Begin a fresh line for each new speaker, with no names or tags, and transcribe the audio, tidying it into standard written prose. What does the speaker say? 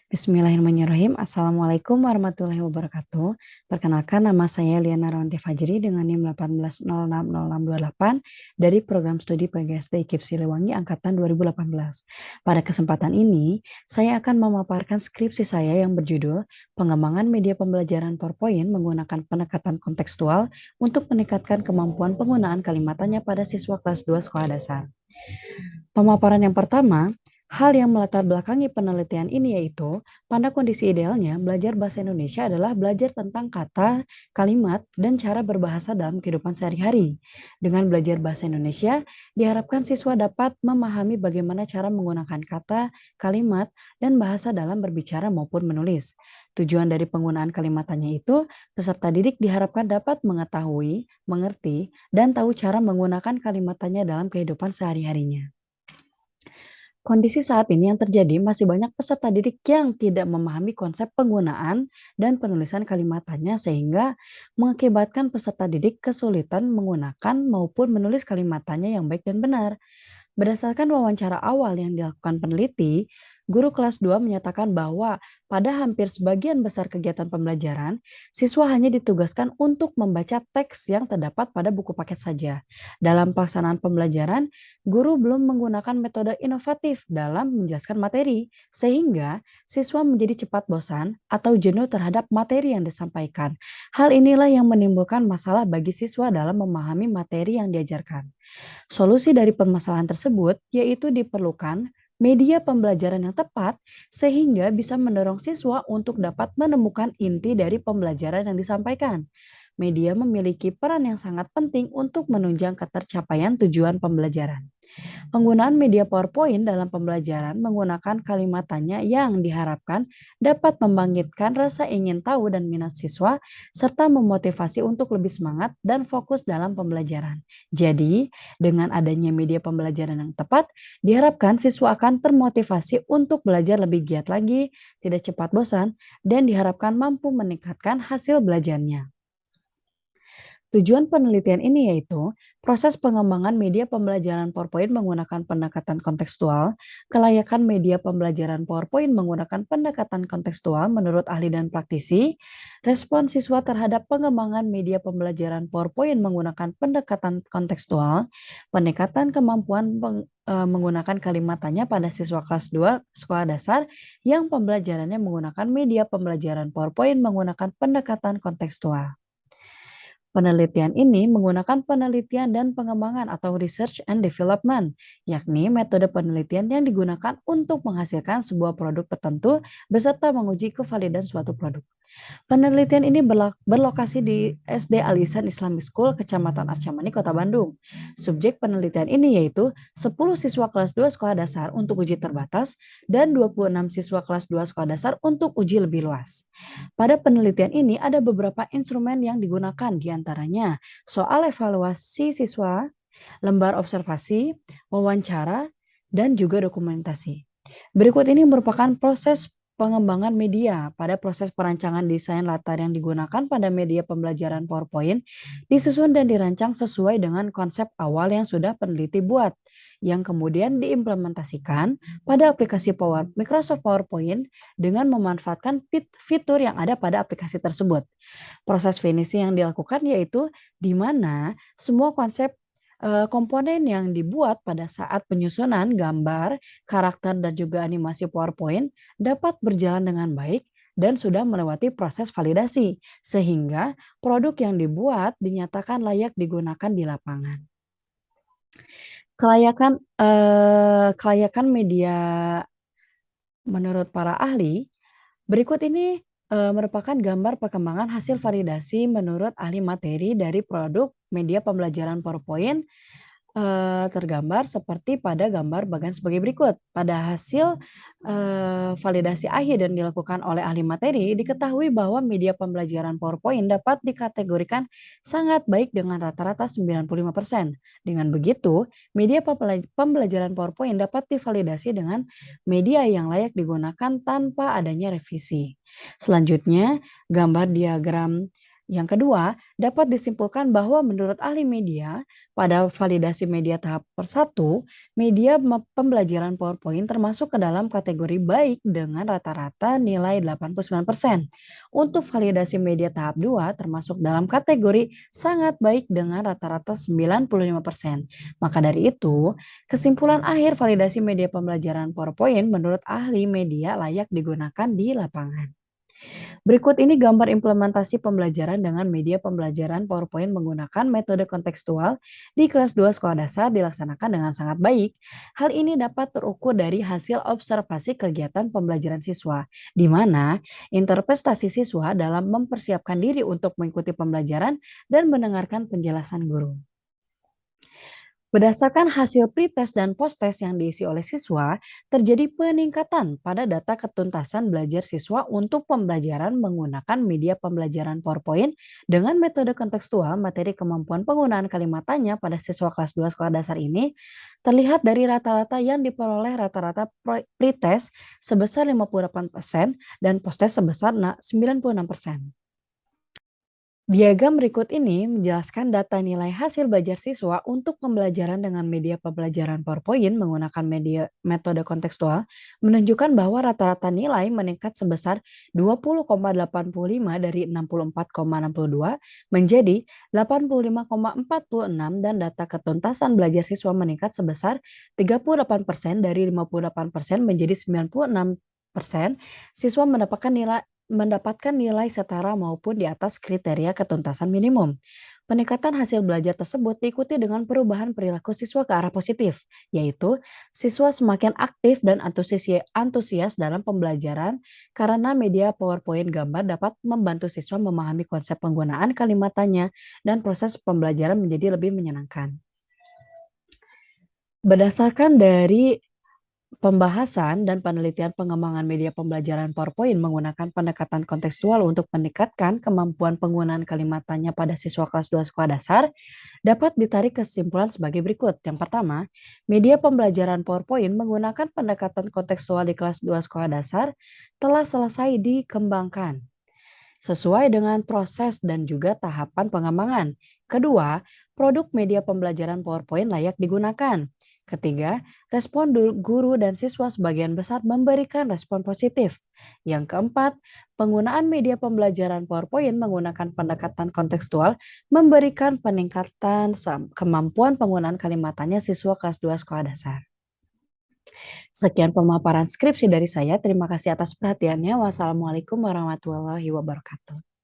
Bismillahirrahmanirrahim. Assalamualaikum warahmatullahi wabarakatuh. Perkenalkan nama saya Liana Rawanti Fajri dengan NIM 18060628 dari Program Studi PGSD IKIP Siliwangi Angkatan 2018. Pada kesempatan ini, saya akan memaparkan skripsi saya yang berjudul Pengembangan Media Pembelajaran PowerPoint menggunakan pendekatan kontekstual untuk meningkatkan kemampuan penggunaan kalimatannya pada siswa kelas 2 sekolah dasar. Pemaparan yang pertama, hal yang melatar belakangi penelitian ini yaitu, pada kondisi idealnya, belajar bahasa Indonesia adalah belajar tentang kata, kalimat, dan cara berbahasa dalam kehidupan sehari-hari. Dengan belajar bahasa Indonesia, diharapkan siswa dapat memahami bagaimana cara menggunakan kata, kalimat, dan bahasa dalam berbicara maupun menulis. Tujuan dari penggunaan kalimatannya itu, peserta didik diharapkan dapat mengetahui, mengerti, dan tahu cara menggunakan kalimatannya dalam kehidupan sehari-harinya. Kondisi saat ini yang terjadi masih banyak peserta didik yang tidak memahami konsep penggunaan dan penulisan kalimatannya sehingga mengakibatkan peserta didik kesulitan menggunakan maupun menulis kalimatannya yang baik dan benar. Berdasarkan wawancara awal yang dilakukan peneliti, guru kelas 2 menyatakan bahwa pada hampir sebagian besar kegiatan pembelajaran, siswa hanya ditugaskan untuk membaca teks yang terdapat pada buku paket saja. Dalam pelaksanaan pembelajaran, guru belum menggunakan metode inovatif dalam menjelaskan materi, sehingga siswa menjadi cepat bosan atau jenuh terhadap materi yang disampaikan. Hal inilah yang menimbulkan masalah bagi siswa dalam memahami materi yang diajarkan. Solusi dari permasalahan tersebut yaitu diperlukan media pembelajaran yang tepat sehingga bisa mendorong siswa untuk dapat menemukan inti dari pembelajaran yang disampaikan. Media memiliki peran yang sangat penting untuk menunjang ketercapaian tujuan pembelajaran. Penggunaan media PowerPoint dalam pembelajaran menggunakan kalimatannya yang diharapkan dapat membangkitkan rasa ingin tahu dan minat siswa, serta memotivasi untuk lebih semangat dan fokus dalam pembelajaran. Jadi, dengan adanya media pembelajaran yang tepat, diharapkan siswa akan termotivasi untuk belajar lebih giat lagi, tidak cepat bosan, dan diharapkan mampu meningkatkan hasil belajarnya. Tujuan penelitian ini yaitu proses pengembangan media pembelajaran PowerPoint menggunakan pendekatan kontekstual, kelayakan media pembelajaran PowerPoint menggunakan pendekatan kontekstual menurut ahli dan praktisi, respon siswa terhadap pengembangan media pembelajaran PowerPoint menggunakan pendekatan kontekstual, peningkatan kemampuan menggunakan kalimatannya pada siswa kelas 2 sekolah dasar yang pembelajarannya menggunakan media pembelajaran PowerPoint menggunakan pendekatan kontekstual. Penelitian ini menggunakan penelitian dan pengembangan atau research and development, yakni metode penelitian yang digunakan untuk menghasilkan sebuah produk tertentu beserta menguji kevalidan suatu produk. Penelitian ini berlokasi di SD Al-Ihsan Islamic School, Kecamatan Arcamani, Kota Bandung. Subjek penelitian ini yaitu 10 siswa kelas 2 sekolah dasar untuk uji terbatas dan 26 siswa kelas 2 sekolah dasar untuk uji lebih luas. Pada penelitian ini ada beberapa instrumen yang digunakan, diantaranya soal evaluasi siswa, lembar observasi, wawancara, dan juga dokumentasi. Berikut ini merupakan proses pengembangan media. Pada proses perancangan desain latar yang digunakan pada media pembelajaran PowerPoint disusun dan dirancang sesuai dengan konsep awal yang sudah peneliti buat, yang kemudian diimplementasikan pada aplikasi Microsoft PowerPoint dengan memanfaatkan fitur yang ada pada aplikasi tersebut. Proses finishing yang dilakukan yaitu di mana semua komponen yang dibuat pada saat penyusunan gambar, karakter, dan juga animasi PowerPoint dapat berjalan dengan baik dan sudah melewati proses validasi, sehingga produk yang dibuat dinyatakan layak digunakan di lapangan. Kelayakan media menurut para ahli, berikut ini merupakan gambar perkembangan hasil validasi menurut ahli materi dari produk media pembelajaran PowerPoint tergambar seperti pada gambar bagian sebagai berikut. Pada hasil validasi akhir dan dilakukan oleh ahli materi, diketahui bahwa media pembelajaran PowerPoint dapat dikategorikan sangat baik dengan rata-rata 95%. Dengan begitu, media pembelajaran PowerPoint dapat divalidasi dengan media yang layak digunakan tanpa adanya revisi. Selanjutnya, gambar diagram Yang kedua, dapat disimpulkan bahwa menurut ahli media, pada validasi media tahap persatu, media pembelajaran PowerPoint termasuk ke dalam kategori baik dengan rata-rata nilai 89%. Untuk validasi media tahap 2 termasuk dalam kategori sangat baik dengan rata-rata 95%. Maka dari itu, kesimpulan akhir validasi media pembelajaran PowerPoint menurut ahli media layak digunakan di lapangan. Berikut ini gambar implementasi pembelajaran dengan media pembelajaran PowerPoint menggunakan metode kontekstual di kelas 2 sekolah dasar dilaksanakan dengan sangat baik. Hal ini dapat terukur dari hasil observasi kegiatan pembelajaran siswa, di mana interpretasi siswa dalam mempersiapkan diri untuk mengikuti pembelajaran dan mendengarkan penjelasan guru. Berdasarkan hasil pretest dan posttest yang diisi oleh siswa, terjadi peningkatan pada data ketuntasan belajar siswa untuk pembelajaran menggunakan media pembelajaran PowerPoint dengan metode kontekstual materi kemampuan penggunaan kalimat tanya pada siswa kelas 2 sekolah dasar ini terlihat dari rata-rata yang diperoleh rata-rata pretest sebesar 58% dan posttest sebesar 96%. Diagram berikut ini menjelaskan data nilai hasil belajar siswa untuk pembelajaran dengan media pembelajaran PowerPoint menggunakan metode kontekstual menunjukkan bahwa rata-rata nilai meningkat sebesar 20,85 dari 64,62 menjadi 85,46 dan data ketuntasan belajar siswa meningkat sebesar 38% dari 58% menjadi 96%. Siswa mendapatkan nilai setara maupun di atas kriteria ketuntasan minimum. Peningkatan hasil belajar tersebut diikuti dengan perubahan perilaku siswa ke arah positif, yaitu siswa semakin aktif dan antusias dalam pembelajaran karena media PowerPoint gambar dapat membantu siswa memahami konsep penggunaan kalimat tanya dan proses pembelajaran menjadi lebih menyenangkan. Berdasarkan dari pembahasan dan penelitian pengembangan media pembelajaran PowerPoint menggunakan pendekatan kontekstual untuk meningkatkan kemampuan penggunaan kalimat tanya pada siswa kelas 2 sekolah dasar, dapat ditarik kesimpulan sebagai berikut. Yang pertama, media pembelajaran PowerPoint menggunakan pendekatan kontekstual di kelas 2 sekolah dasar telah selesai dikembangkan sesuai dengan proses dan juga tahapan pengembangan. Kedua, produk media pembelajaran PowerPoint layak digunakan. Ketiga, respon guru dan siswa sebagian besar memberikan respon positif. Yang keempat, penggunaan media pembelajaran PowerPoint menggunakan pendekatan kontekstual memberikan peningkatan kemampuan penggunaan kalimatannya siswa kelas 2 sekolah dasar. Sekian pemaparan skripsi dari saya. Terima kasih atas perhatiannya. Wassalamualaikum warahmatullahi wabarakatuh.